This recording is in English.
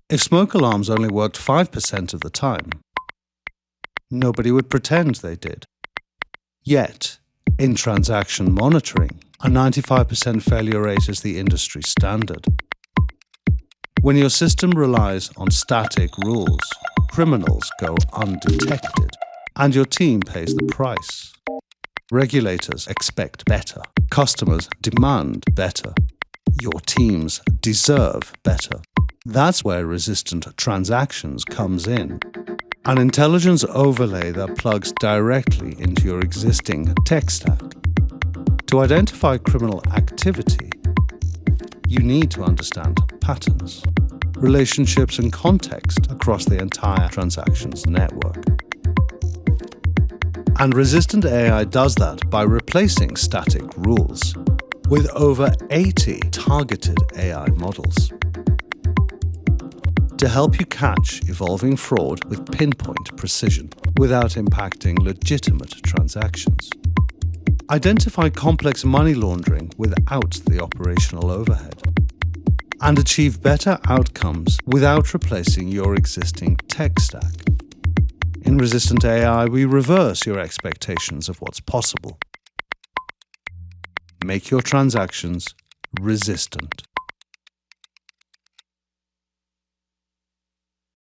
If smoke alarms only worked 5% of the time, nobody would pretend they did. Yet, in transaction monitoring, a 95% failure rate is the industry standard. When your system relies on static rules, criminals go undetected, and your team pays the price. Regulators expect better. Customers demand better. Your teams deserve better. That's where resistant transactions comes in. An intelligence overlay that plugs directly into your existing tech stack. To identify criminal activity, you need to understand patterns, relationships, and context across the entire transactions network. And resistant AI does that by replacing static rules with over 80 targeted AI models to help you catch evolving fraud with pinpoint precision without impacting legitimate transactions. Identify complex money laundering without the operational overhead. And achieve better outcomes without replacing your existing tech stack. In resistant AI, we reverse your expectations of what's possible. Make your transactions resistant.